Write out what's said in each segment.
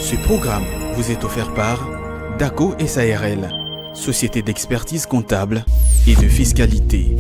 Ce programme vous est offert par DACO SARL, Société d'expertise comptable et de fiscalité.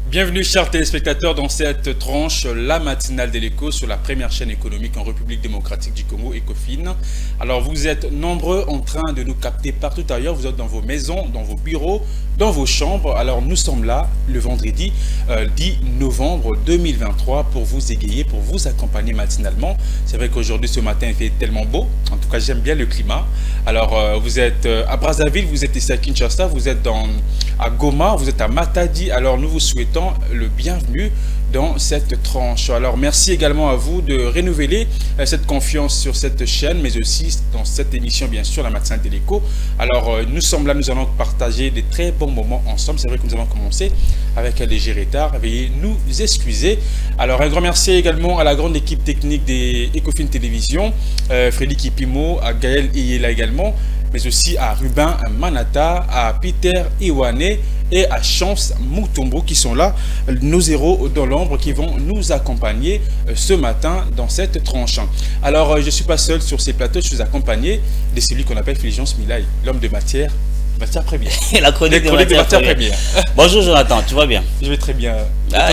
Bienvenue chers téléspectateurs dans cette tranche, la matinale de l'Écho sur la première chaîne économique en République démocratique du Congo, Ecofin. Alors vous êtes nombreux en train de nous capter partout ailleurs, vous êtes dans vos maisons, dans vos bureaux, dans vos chambres. Alors nous sommes là le vendredi 10 novembre 2023 pour vous égayer, pour vous accompagner matinalement. C'est vrai qu'aujourd'hui ce matin il fait tellement beau, en tout cas j'aime bien le climat. Alors vous êtes à Brazzaville, vous êtes ici à Kinshasa, vous êtes à Goma, vous êtes à Matadi. Alors nous vous souhaitons le bienvenu dans cette tranche. Alors merci également à vous de renouveler cette confiance sur cette chaîne, mais aussi dans cette émission bien sûr, la matinale de l'Écho. Alors nous sommes là, nous allons partager des très bons moments ensemble. C'est vrai que nous avons commencé avec un léger retard, veuillez nous excuser. Alors un grand merci également à la grande équipe technique des Ecofin Télévision, Frédéric Kipimo, à Gaël Iyela également, mais aussi à Ruben Manata, à Peter Iwane et à Chance Moutombo qui sont là, nos héros dans l'ombre qui vont nous accompagner ce matin dans cette tranche. Alors je ne suis pas seul sur ces plateaux, je suis accompagné de celui qu'on appelle Fulgence Milaï, l'homme de matière première. La chronique de matière première. Bonjour Jonathan, tu vas bien? Je vais très bien. Ah,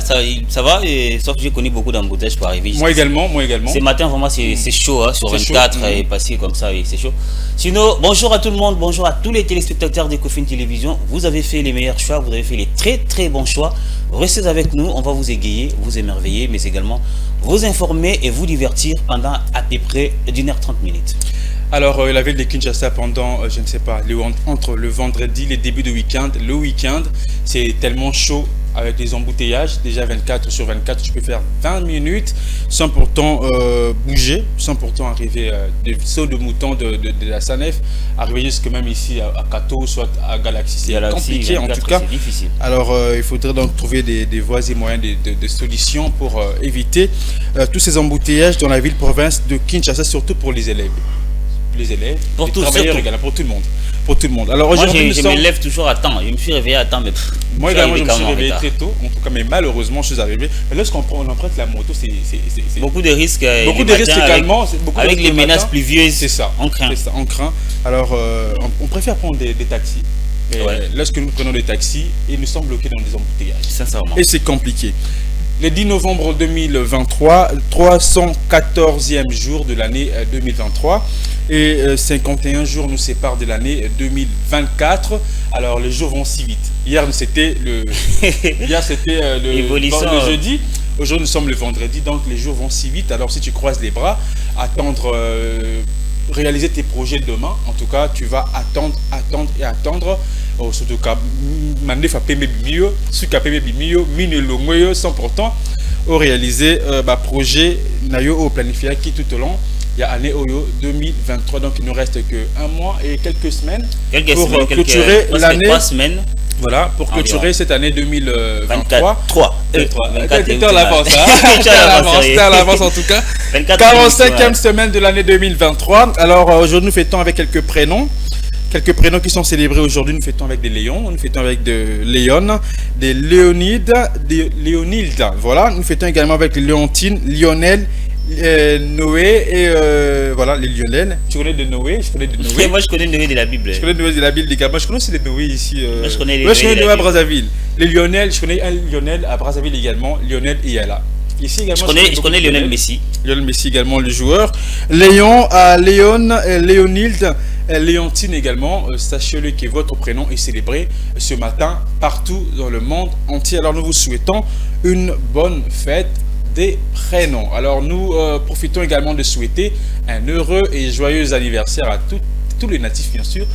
ça va, sauf que j'ai connu beaucoup d'embouteillages pour arriver ici. Moi également. Ce matin, vraiment, c'est chaud, hein, sur 24 et passé comme ça, oui, c'est chaud. Sinon, bonjour à tout le monde, bonjour à tous les téléspectateurs d'Ecofin Télévision. Vous avez fait les meilleurs choix, vous avez fait les très très bons choix. Restez avec nous, on va vous égayer, vous émerveiller, mais également vous informer et vous divertir pendant à peu près 1h30. Alors, la ville de Kinshasa pendant, je ne sais pas, entre le vendredi, les débuts de week-end, le week-end, c'est tellement chaud avec les embouteillages. Déjà 24 sur 24, tu peux faire 20 minutes sans pourtant bouger, sans pourtant arriver de saut de mouton de la Sanef, arriver jusque même ici à Kato, soit à Galaxy. C'est compliqué en tout cas. Difficile. Alors, il faudrait donc trouver des voies et moyens de solutions pour éviter tous ces embouteillages dans la ville-province de Kinshasa, surtout pour les élèves. Les élèves, pour les tous, travailleurs également, pour tout le monde. Alors aujourd'hui, je me lève toujours à temps. Je me suis réveillé à temps, mais moi également, je me suis réveillé très tôt. En tout cas, mais malheureusement, je suis arrivé. Mais lorsqu'on emprunte la moto, c'est beaucoup de risques. Beaucoup de risques également. Avec les menaces pluvieuses, c'est ça. On craint. Alors, on préfère prendre des taxis. Lorsque nous prenons des taxis, nous sommes bloqués dans des embouteillages. Sincèrement. Et c'est compliqué. Le 10 novembre 2023, 314e jour de l'année 2023 et 51 jours nous séparent de l'année 2024. Alors les jours vont si vite. Hier c'était le jeudi. Aujourd'hui nous sommes le vendredi, donc les jours vont si vite. Alors si tu croises les bras, attendre, réaliser tes projets demain, en tout cas tu vas attendre. Surtout qu'à Mandé fa pembe bimio, suka pembe bimio, mine longoyo, sans pourtant réaliser projet nayo au planifié qui tout au long il y a année Oyo 2023. Donc il nous reste que un mois et quelques semaines pour clôturer l'année. 3 semaines. Voilà, pour clôturer cette année 2023. 24 à l'avance, à l'avance en tout cas. 45e semaine de l'année 2023. Alors aujourd'hui nous fêtons avec quelques prénoms qui sont célébrés aujourd'hui. Nous fêtons avec des Léons, nous fêtons avec des Léon, des Léonides, des Léonildes. Voilà, nous fêtons également avec les Léontine, Lionel, Noé et voilà les Lionel. Tu connais de Noé? Je connais de Noé. Moi je connais Noé de la Bible. Je connais Noé de la Bible, les gars. Moi je connais aussi les Noé ici. Moi je connais les Noé à Brazzaville. Les Lionel, je connais un Lionel à Brazzaville également. Lionel Iyala. Ici également, je connais Lionel Messi. Lionel Messi également, le joueur. Léon, Léonilde, Léontine également. Sachez-le que votre prénom est célébré ce matin partout dans le monde entier. Alors nous vous souhaitons une bonne fête des prénoms. Alors nous profitons également de souhaiter un heureux et joyeux anniversaire à toutes tous les natifs, bien sûr,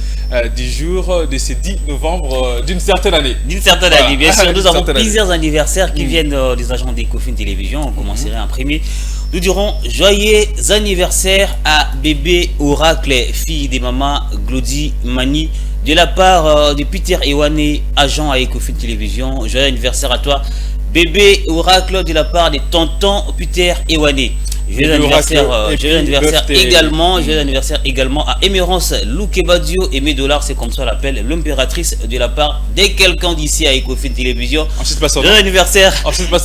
du jour de ce 10 novembre d'une certaine année. D'une certaine année, bien sûr. Nous avons plusieurs anniversaires qui viennent des agents d'Ecofin Télévision. On commencerait en premier. Nous dirons joyeux anniversaire à bébé Oracle, fille de maman Glody Mani, de la part de Peter Ewane, agent à Ecofin Télévision. Joyeux anniversaire à toi, bébé Oracle, de la part de tonton Peter Ewane. Joyeux anniversaire également à Émérance Loukebadio et $1000, c'est comme ça on l'appelle, l'impératrice, de la part de quelqu'un d'ici à Ecofin Télévision. Joyeux anniversaire.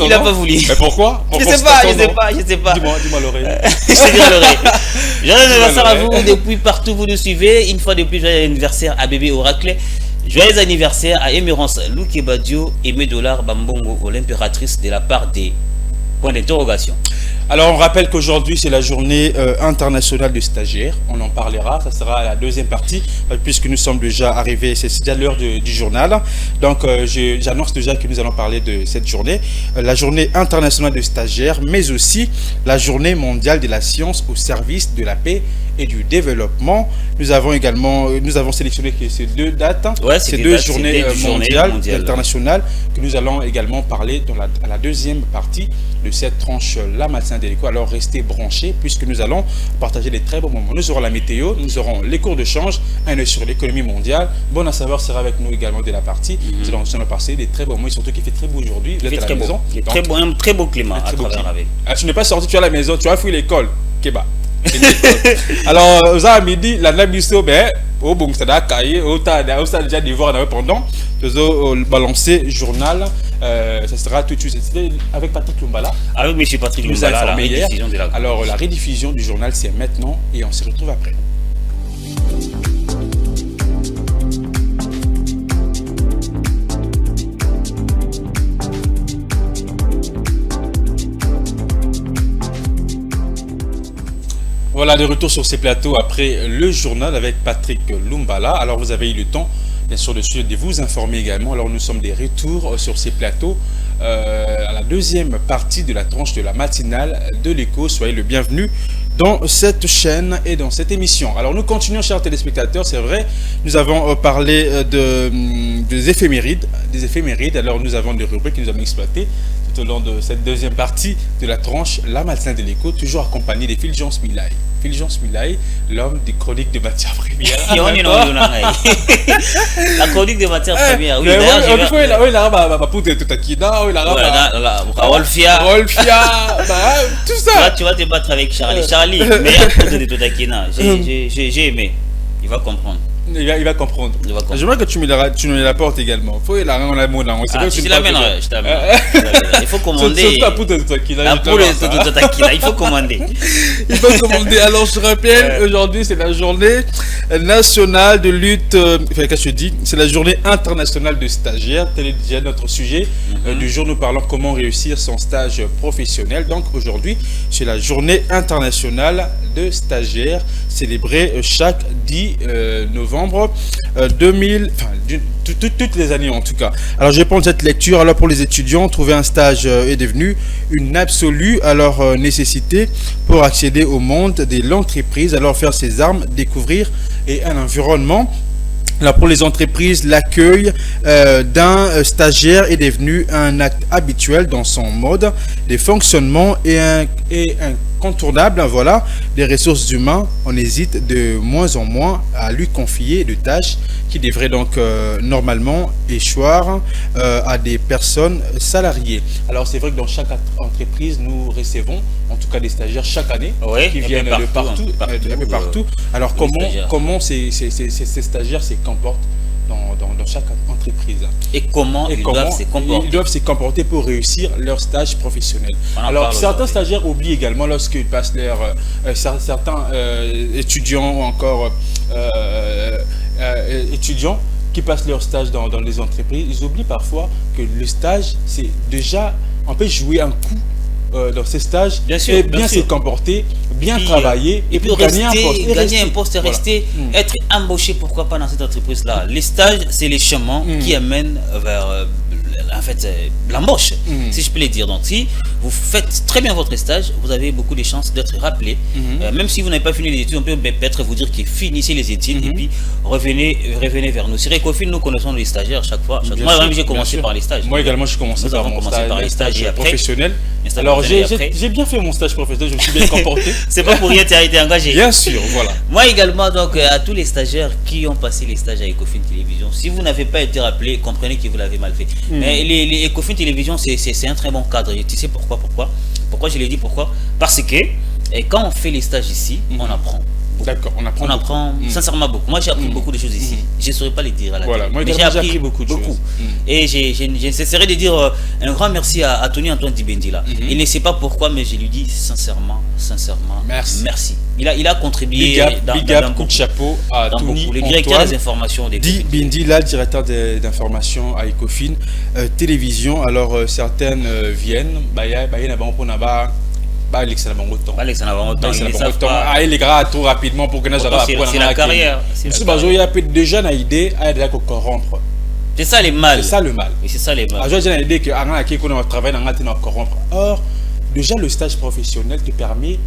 Il n'a pas voulu. Mais pourquoi? Je sais pas. Dis-moi l'oreille. Je sais bien l'oreille. Joyeux anniversaire à vous depuis partout vous nous suivez. Une fois de plus, joyeux anniversaire à bébé Oracle. Joyeux anniversaire à Émérance Loukebadio et $1000 Bambongo, l'impératrice, de la part des points d'interrogation. Alors, on rappelle qu'aujourd'hui, c'est la journée internationale du stagiaire. On en parlera, ça sera la deuxième partie, puisque nous sommes déjà arrivés, c'est déjà l'heure du journal. Donc, j'annonce déjà que nous allons parler de cette journée, la journée internationale du stagiaire, mais aussi la journée mondiale de la science au service de la paix et du développement. Nous avons sélectionné ces deux dates, ces deux journées mondiales internationales, que nous allons également parler à la deuxième partie de cette tranche la matinale de l'écho. Alors restez branchés puisque nous allons partager des très bons moments. Nous aurons la météo, nous aurons les cours de change, un œil sur l'économie mondiale. Bon à savoir sera avec nous également de la partie. Nous allons passer des très bons moments, surtout qu'il fait très beau aujourd'hui. Vous êtes à la maison. Il fait un très beau climat à travers avec. Tu n'es pas sorti, tu es à la maison, tu as fouillé l'école. Kéba. Alors, aux à midi, la nabiso, ben, au bon, ça a caillé, au tas déjà devoir pendant, le balancer journal, ça sera tout de suite. C'était avec Patrick Lumbala. Avec M. Patrick Lumbala, la rediffusion de la. Alors, la rediffusion du journal, c'est maintenant et on se retrouve après. Voilà, de retour sur ces plateaux après le journal avec Patrick Lumbala. Alors, vous avez eu le temps, bien sûr, de vous informer également. Alors, nous sommes des retours sur ces plateaux à la deuxième partie de la tranche de la matinale de l'écho. Soyez le bienvenu dans cette chaîne et dans cette émission. Alors, nous continuons, chers téléspectateurs, c'est vrai. Nous avons parlé des éphémérides. Alors, nous avons des rubriques que nous avons exploitées tout au long de cette deuxième partie de la tranche la matinale de l'écho, toujours accompagné de Fulgence Milay. Fulgence Milay, l'homme des chroniques de matières premières. La chronique de matières premières. Oui, tout ça. Tu vas te battre avec Charlie. Charlie, meilleur poudre de Totakina. J'ai aimé. Il va comprendre. Il va comprendre. J'aimerais que tu me l'apportes également. Il faut la rendre la mode. Je te l'amènerai. Il faut commander. C'est la poudre de Totakina. La poudre de Totakina. Il faut commander. Alors, je rappelle, aujourd'hui, c'est la journée nationale de lutte. Qu'est-ce que je dis? C'est la journée internationale de stagiaires. Tel est déjà notre sujet du jour. Nous parlons comment réussir son stage professionnel. Donc, aujourd'hui, c'est la journée internationale de stagiaires célébrée chaque 10 novembre 2000, enfin, toutes les années en tout cas. Alors, je vais prendre cette lecture. Alors, pour les étudiants, trouver un stage est devenu une absolue nécessité pour accéder au monde de l'entreprise, alors faire ses armes, découvrir et un environnement. Alors pour les entreprises, l'accueil d'un stagiaire est devenu un acte habituel dans son mode de fonctionnement et incontournable. Voilà, les ressources humaines, on hésite de moins en moins à lui confier de tâches qui devraient donc normalement échoir à des personnes salariées. Alors c'est vrai que dans chaque entreprise, nous recevons en tout cas des stagiaires chaque année qui viennent de partout. Alors comment ces stagiaires se comportent dans chaque entreprise et comment ils doivent se comporter. Ils doivent se comporter pour réussir leur stage professionnel. Alors certains stagiaires oublient également lorsqu'ils passent certains étudiants ou encore étudiants qui passent leur stage dans les entreprises, ils oublient parfois que le stage, c'est déjà, on peut jouer un coup dans ces stages, bien se comporter, bien travailler et puis gagner un poste et rester, être embauché, pourquoi pas dans cette entreprise-là. Les stages, c'est les chemins qui amènent vers en fait, l'embauche, si je peux le dire. Donc, si vous faites très bien votre stage, vous avez beaucoup de chances d'être rappelé. Même si vous n'avez pas fini les études, on peut peut-être vous dire que finissez les études et puis revenez vers nous. Sur Ecofin, nous connaissons les stagiaires chaque fois. Moi, même, j'ai commencé par les stages. Moi également, j'ai commencé par mon stage professionnel. Alors, j'ai bien fait mon stage professionnel, je me suis bien comporté. C'est pas pour rien que tu as été engagé. Bien sûr, voilà. Moi également, donc, à tous les stagiaires qui ont passé les stages à Ecofin Télévision, si vous n'avez pas été rappelé, comprenez que vous l'avez mal fait. Mais les Ecofin Télévision, c'est un très bon cadre. Et tu sais pourquoi je l'ai dit pourquoi? Parce que quand on fait les stages ici, on apprend. D'accord, on apprend sincèrement beaucoup. Moi, j'ai appris beaucoup de choses ici. Je ne saurais pas les dire à la télé. Moi, j'ai appris beaucoup de choses. Et je cesserai de dire un grand merci à Tony Antoine Dibendi là. Il ne sait pas pourquoi, mais je lui dis sincèrement, merci. Il a contribué big up, coup de chapeau à Tony le directeur des informations Dibendi, là, directeur d'information à Ecofin Télévision. Alors, certaines viennent, les gars trop rapidement pour que c'est la carrière. Déjà une idée à corrompre. C'est ça le mal. C'est ça le mal. Et c'est ça le mal. J'ai une idée que on travaille dans corrompre. Or, déjà le stage professionnel te permet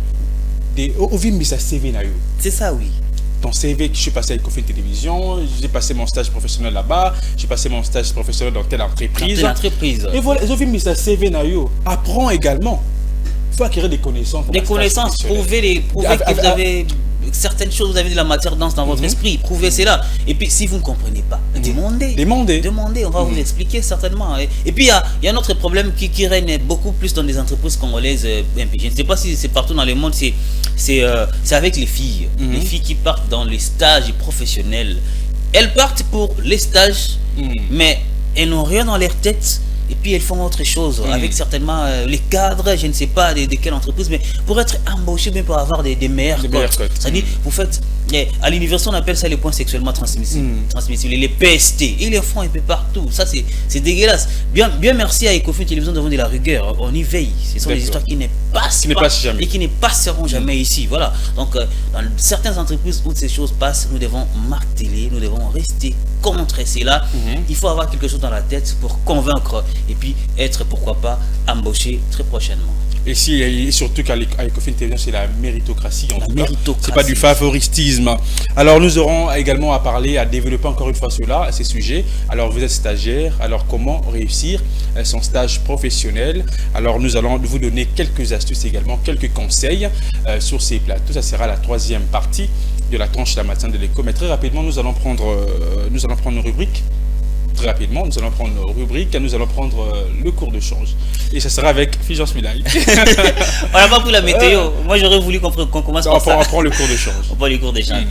de vivre sa CV. C'est ça, oui. Ton CV, je suis passé à Ecofin Télévision, j'ai passé mon stage professionnel là-bas, j'ai passé mon stage professionnel dans telle entreprise. Et voilà, je vis sa CV. Apprends également. Il faut acquérir des connaissances. Prouver que vous avez certaines choses, vous avez de la matière dense dans votre esprit. Prouvez cela. Et puis, si vous ne comprenez pas, demandez. On va vous expliquer certainement. Et puis, il y a un autre problème qui règne beaucoup plus dans les entreprises congolaises. Je ne sais pas si c'est partout dans le monde, c'est avec les filles. Les filles qui partent dans les stages professionnels. Elles partent pour les stages, mais elles n'ont rien dans leur tête. Et puis elles font autre chose, avec certainement les cadres, je ne sais pas de quelle entreprise, mais pour être embauché, mais pour avoir des meilleurs codes. C'est-à-dire, vous faites, à l'université on appelle ça les points sexuellement transmissibles, les PST, ils les font un peu partout, ça c'est dégueulasse. Bien merci à Ecofin Télévision, nous avons de la rigueur, on y veille, ce sont des histoires qui ne passent pas et qui ne passeront jamais ici, voilà. Donc dans certaines entreprises où ces choses passent, nous devons marteler, nous devons rester contre cela. Il faut avoir quelque chose dans la tête pour convaincre et puis être, pourquoi pas, embauché très prochainement. Et surtout qu'à Ecofin Télévision, c'est la méritocratie. C'est pas du favoritisme. Alors nous aurons également à parler, à développer encore une fois ces sujets. Alors vous êtes stagiaire, alors comment réussir son stage professionnel? Alors nous allons vous donner quelques astuces également, quelques conseils sur ces plateaux. Ça sera la troisième partie de la tranche la matinale de l'écho. Mais très rapidement, nous allons prendre nos rubriques. Très rapidement, nous allons prendre nos rubriques et nous allons prendre le cours de change. Et ça sera avec Fulgence Milay. On n'a pas pris la météo. Moi, j'aurais voulu qu'on commence par ça. On prend le cours de change. On prend les cours d'échange.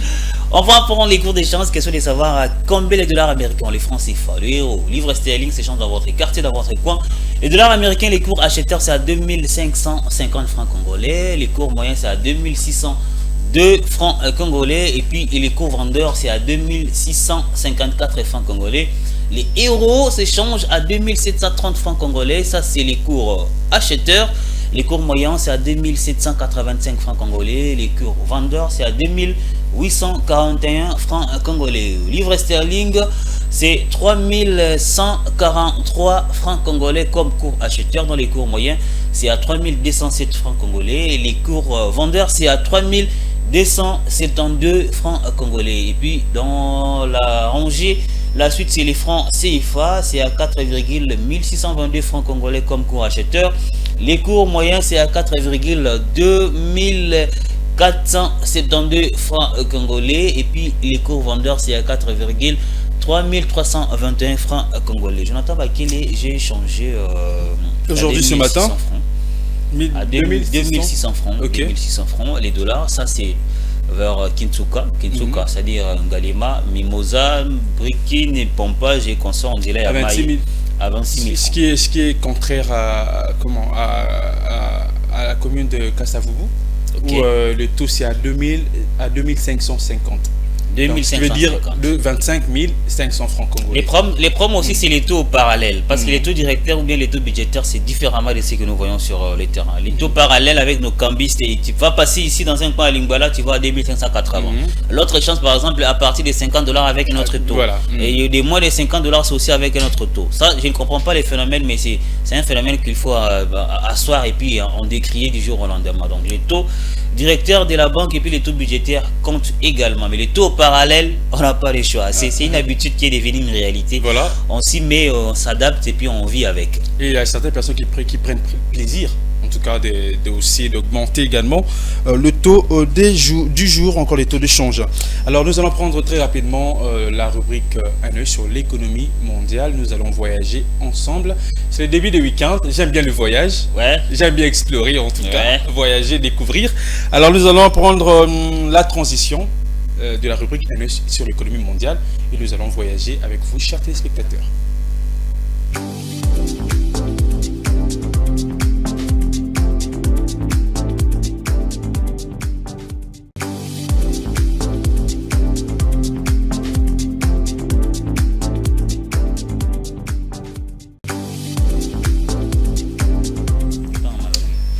On va prendre les cours d'échange. Question de savoir combien les dollars américains, les francs CFA, le euro, livre sterling s'échange dans votre quartier, dans votre coin. Les dollars américains, les cours acheteurs, c'est à 2550 francs congolais. Les cours moyens, c'est à 2602 francs congolais. Et puis les cours vendeurs, c'est à 2654 francs congolais. Les euros s'échangent à 2730 francs congolais. Ça, c'est les cours acheteurs. Les cours moyens, c'est à 2785 francs congolais. Les cours vendeurs, c'est à 2841 francs congolais. Livre sterling, c'est 3143 francs congolais comme cours acheteur. Dans les cours moyens, c'est à 3207 francs congolais. Et les cours vendeurs, c'est à 3272 francs congolais. Et puis, dans la rangée, la suite, c'est les francs CFA, c'est à 4,1622 francs congolais comme cours acheteur. Les cours moyens, c'est à 4,2472 francs congolais. Et puis, les cours vendeurs, c'est à 4,3321 francs congolais. Jonathan Bakele, j'ai échangé aujourd'hui ce matin à 2600 francs. Okay. 2600 francs. Les dollars, ça c'est vers Kinsuka, c'est-à-dire Ngalema, Mimosa, Brikin et Pompage et consorts, on dirait à 26 000. Ce qui est contraire à la commune de Kasavubu, okay, où le taux c'est à 2550. 2550. Tu veux dire de 25 500 francs congolais. Les proms aussi, c'est les taux parallèles. Parce que les taux directeurs ou bien les taux budgétaires, c'est différemment de ce que nous voyons sur les terrains. Les taux parallèles avec nos cambistes, tu vas passer ici dans un coin à Lingala, tu vas à 2580. L'autre chance, par exemple, à partir de $50 avec un autre taux. Voilà. Et des moins de $50, c'est aussi avec un autre taux. Ça, je ne comprends pas les phénomènes, mais c'est un phénomène qu'il faut asseoir et puis en décrier du jour au lendemain. Donc les taux directeurs de la banque et puis les taux budgétaires comptent également. Mais les taux parallèles, on n'a pas les choix. C'est une habitude qui est devenue une réalité. Voilà. On s'y met, on s'adapte et puis on vit avec. Et il y a certaines personnes qui prennent plaisir, en tout cas, aussi d'augmenter également le taux du jour, encore les taux de change. Alors nous allons prendre très rapidement la rubrique un œil sur l'économie mondiale. Nous allons voyager ensemble. C'est le début de week-end. J'aime bien le voyage. Ouais. J'aime bien explorer, en tout cas, voyager, découvrir. Alors nous allons prendre la transition de la rubrique un œil sur l'économie mondiale et nous allons voyager avec vous, chers téléspectateurs.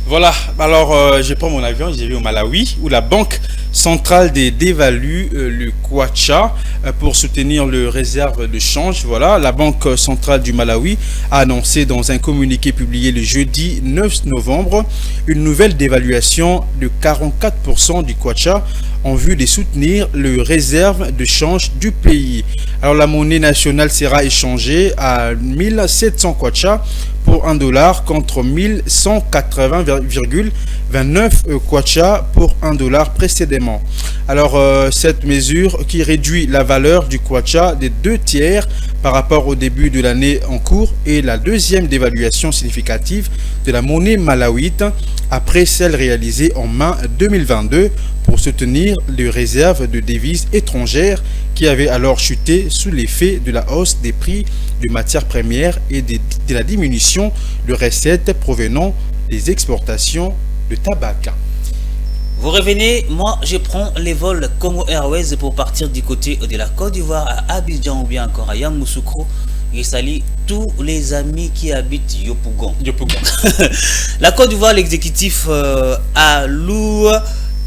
Voilà, alors je prends mon avion, j'y vais au Malawi, où la Banque centrale dévalue le kwacha pour soutenir le réserve de change. Voilà, la Banque centrale du Malawi a annoncé dans un communiqué publié le jeudi 9 novembre une nouvelle dévaluation de 44% du kwacha en vue de soutenir le réserve de change du pays. Alors la monnaie nationale sera échangée à 1700 kwacha pour $1 contre 1180,29 kwacha pour $1 précédemment. Alors cette mesure qui réduit la valeur du kwacha des 2/3 par rapport au début de l'année en cours est la deuxième dévaluation significative de la monnaie malawite après celle réalisée en mai 2022 pour soutenir les réserves de devises étrangères qui avaient alors chuté sous l'effet de la hausse des prix de matières premières et de la diminution de recettes provenant des exportations de tabac. Vous revenez, moi je prends les vols Congo Airways pour partir du côté de la Côte d'Ivoire à Abidjan ou bien encore à Yamoussoukro. Je salue tous les amis qui habitent Yopougon. La Côte d'Ivoire, l'exécutif alloue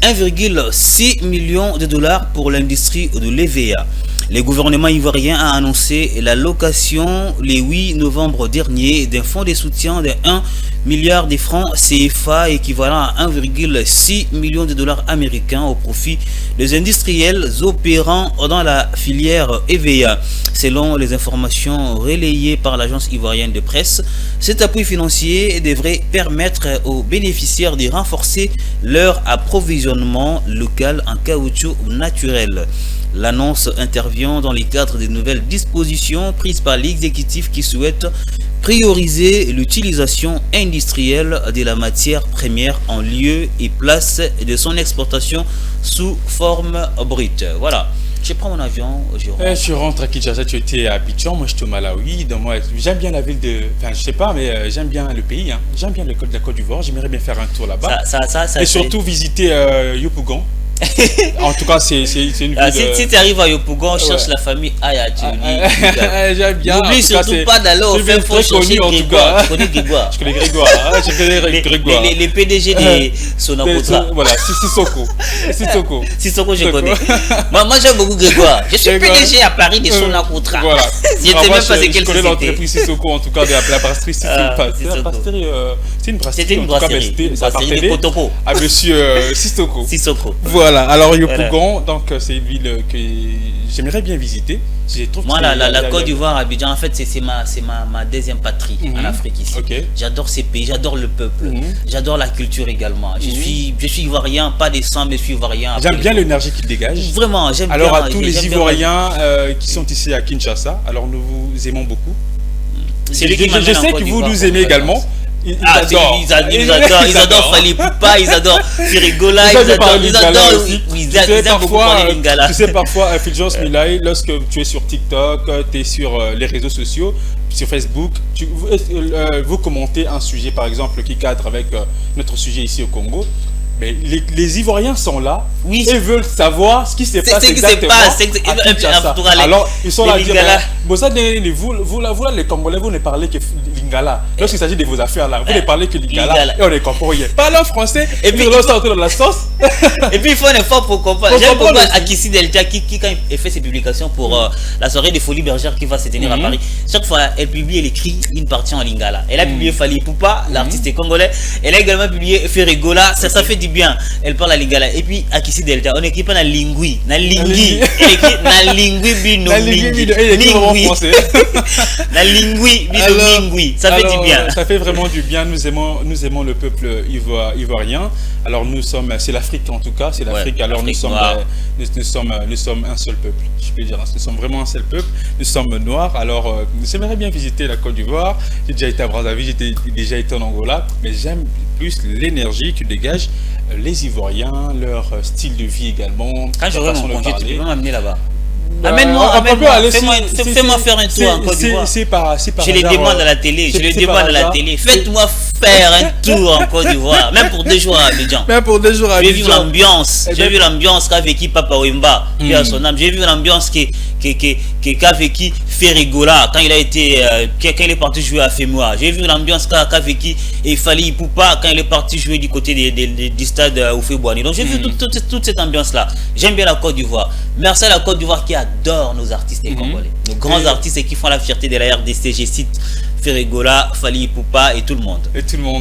1,6 million de dollars pour l'industrie de l'EVA. Le gouvernement ivoirien a annoncé l'allocation le 8 novembre dernier d'un fonds de soutien de 1 milliard de francs CFA équivalent à 1,6 million de dollars américains au profit des industriels opérant dans la filière EVA. Selon les informations relayées par l'agence ivoirienne de presse, cet appui financier devrait permettre aux bénéficiaires de renforcer leur approvisionnement local en caoutchouc naturel. L'annonce intervient dans le cadre des nouvelles dispositions prises par l'exécutif qui souhaite prioriser l'utilisation industrielle de la matière première en lieu et place de son exportation sous forme brute. Voilà. Je prends mon avion, je rentre à Kinshasa, tu étais à Abidjan, moi j'étais au Malawi. Donc moi j'aime bien la ville de... Enfin je sais pas, mais j'aime bien le pays. Hein. J'aime bien le la Côte d'Ivoire, j'aimerais bien faire un tour là-bas. Et surtout visiter Yopougon. En tout cas, c'est une ville... Si tu arrives à Yopougon, on cherche la famille Aya. J'aime bien. N'oublie surtout pas d'aller au fait pour chercher Grégoire. Tu connais Grégoire? Je connais Grégoire. Je connais Grégoire. Les PDG de Sonapotra. Voilà, Sissoko, je connais. Moi, j'aime beaucoup Grégoire. Je suis PDG à Paris de Sonapotra. Voilà. Je ne sais même pas ce qu'elle Je connais l'entreprise Sissoko, en tout cas, de la brasserie. C'est une brasserie. C'était une brasserie de Kotopo. À monsieur Sissoko. Voilà, alors Yopougon, donc c'est une ville que j'aimerais bien visiter. Moi, la Côte d'Ivoire, Abidjan, en fait, c'est ma deuxième patrie en Afrique ici. J'adore ces pays, j'adore le peuple, j'adore la culture également. Je suis ivoirien, pas des sang, mais je suis ivoirien. J'aime bien l'énergie qu'il dégage. Vraiment, j'aime bien. Alors à tous les Ivoiriens qui sont ici à Kinshasa, alors nous vous aimons beaucoup. Je sais que vous nous aimez également. Ils adorent Fali Poupa, ils adorent Firigola, ils adorent beaucoup parler Lingala. Tu sais, parfois, Fulgence Milaï, lorsque tu es sur TikTok, tu es sur les réseaux sociaux, sur Facebook, vous commentez un sujet, par exemple, qui cadre avec notre sujet ici au Congo. Mais les Ivoiriens sont là, oui. Et veulent savoir ce qui se passe exactement à Kinshasa. Alors, ils sont là à dire, vous là, les Congolais, vous ne parlez que Lingala. Lorsqu'il s'agit de vos affaires là, vous ne parlez que Lingala et on ne comprend rien. Parlez en français, et puis ils sortent dans la sauce. Et puis il faut un effort pour comprendre. J'aime beaucoup Akissi Delta qui quand il fait ses publications pour la soirée de Folie Bergère qui va se tenir à Paris. Chaque fois, elle publie, elle écrit une partie en Lingala. Elle a publié Fally Ipupa, l'artiste congolais. Elle a également publié Ferregola, ça fait du bien. Elle parle à Lingala. Et puis Akissi Delta, on écrit pas na lingui, na lingui. Elle écrit na lingui bino lingui. Na lingui bino lingui. Ça fait du bien. Ça fait vraiment du bien. Nous aimons le peuple ivoirien. Alors nous sommes, c'est l'Afrique en tout cas, c'est l'Afrique. Alors nous sommes un seul peuple. Je peux dire, nous sommes vraiment un seul peuple. Nous sommes noirs. Alors j'aimerais bien visiter la Côte d'Ivoire. J'ai déjà été à Brazzaville, j'ai déjà été en Angola, mais j'aime plus l'énergie que dégagent les Ivoiriens, leur style de vie également. Quand j'aurai mon congé, tu peux m'amener là-bas. Amène-moi, fais-moi faire un tour en Côte d'Ivoire. Je les demande à la télé, faites-moi faire un tour en Côte d'Ivoire, même pour 2 jours à Abidjan. J'ai vu l'ambiance qu'a vécu Papa Wemba, à son âme. J'ai vu l'ambiance qu'a vécu Ferregola quand il est parti jouer à Femois. J'ai vu l'ambiance qu'a vécu Fally Ipupa quand il est parti jouer du côté du stade Oufé-Boigny. Donc j'ai vu toute cette ambiance-là. J'aime bien la Côte d'Ivoire. Merci à la Côte d'Ivoire qui adore nos artistes congolais. Nos grands artistes et qui font la fierté de la RDC. J'ai cité Ferregola, Fally Ipupa et tout le monde.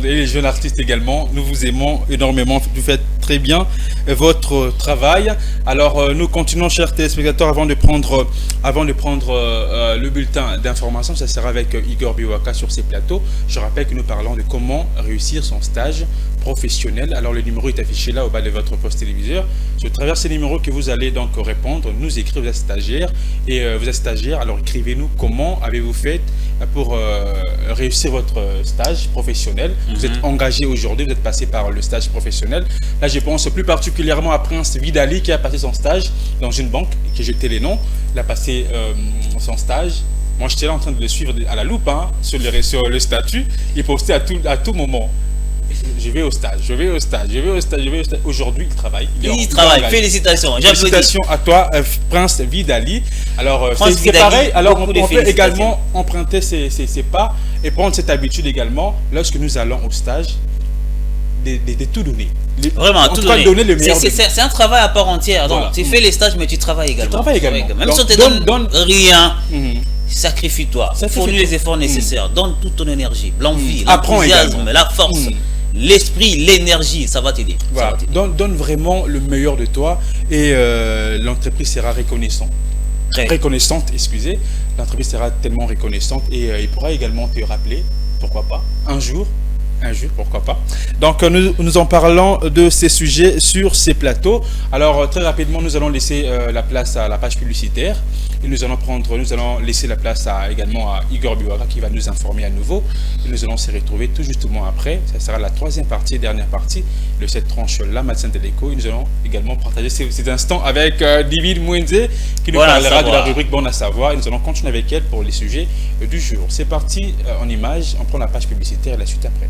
Et les jeunes artistes également. Nous vous aimons énormément. Vous faites très bien votre travail. Alors nous continuons, chers téléspectateurs, avant de prendre le bulletin d'information. Ça sera avec Igor Biwaka sur ces plateaux. Je rappelle que nous parlons de comment réussir son stage professionnel. Alors le numéro est affiché là au bas de votre poste téléviseur. C'est au travers ces numéros que vous allez donc répondre, nous écrire. Vous êtes stagiaire alors écrivez-nous comment avez-vous fait pour réussir votre stage professionnel. Vous êtes engagé aujourd'hui, vous êtes passé par le stage professionnel. Là je pense plus particulièrement à Prince Vidali qui a passé son stage dans une banque, qui a jeté les noms. Il a passé son stage. Moi j'étais là en train de le suivre à la loupe sur le statut. Il postait à tout moment. Je vais au stage. Aujourd'hui, il travaille. Il travaille. Félicitations. Félicitations à toi, Prince Vidali. Alors, c'est pareil. Alors, on peut également emprunter ses pas et prendre cette habitude également lorsque nous allons au stage de tout donner. Vraiment, tout donner le meilleur. C'est un travail à part entière. Donc, tu fais les stages, mais tu travailles également. Même si on te donne rien. Sacrifie-toi. Fournis les efforts nécessaires. Donne toute ton énergie, l'envie, l'enthousiasme, la force. L'esprit, l'énergie, ça va t'aider. Voilà. Donne vraiment le meilleur de toi et l'entreprise sera reconnaissante. L'entreprise sera tellement reconnaissante et il pourra également te rappeler, pourquoi pas, un jour, pourquoi pas. Donc nous en parlons de ces sujets sur ces plateaux. Alors très rapidement, nous allons laisser la place à la page publicitaire. Et nous allons laisser la place également à Igor Biwaka qui va nous informer à nouveau. Et nous allons se retrouver tout justement après. Ça sera la 3e partie, dernière partie de cette tranche La Matinale de l'Écho. Et nous allons également partager ces instants avec Divine Mwenze qui nous parlera de la rubrique Bon à savoir. Et nous allons continuer avec elle pour les sujets du jour. C'est parti en images. On prend la page publicitaire et la suite après.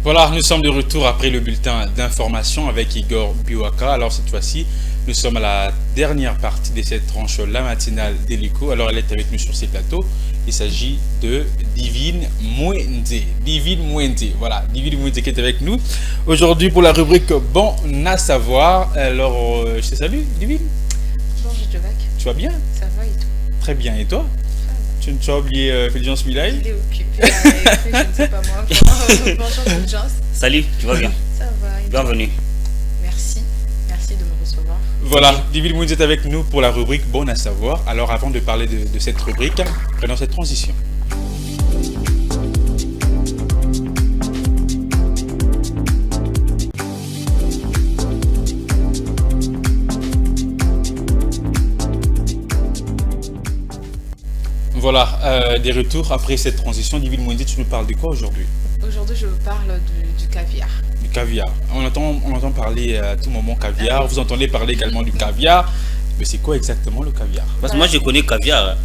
Voilà, nous sommes de retour après le bulletin d'information avec Igor Biwaka. Alors cette fois-ci, nous sommes à la dernière partie de cette tranche La Matinale de l'Écho. Alors elle est avec nous sur ces plateaux. Il s'agit de Divine Mwenze. Voilà, Divine Mwenze qui est avec nous aujourd'hui pour la rubrique Bon à savoir. Alors, je te salue, Divine. Bonjour, Jovac. Tu vas bien? Ça va et toi? Très bien, et toi? Tu as oublié Fulgence Milaï? Il est occupé, je ne sais pas moi. Bonjour Fulgence. Salut, tu vas bien? Ça va. Bienvenue. Merci de me recevoir. Voilà, Divine Mwenze est avec nous pour la rubrique Bon à savoir. Alors avant de parler de cette rubrique, prenons cette transition. Voilà, des retours après cette transition. Divine Mwenzi, tu nous parles de quoi aujourd'hui? Aujourd'hui, je vous parle du caviar. Du caviar. On entend parler à tout moment caviar. Vous entendez parler également du caviar. Mais c'est quoi exactement le caviar? Parce que moi, je connais caviar.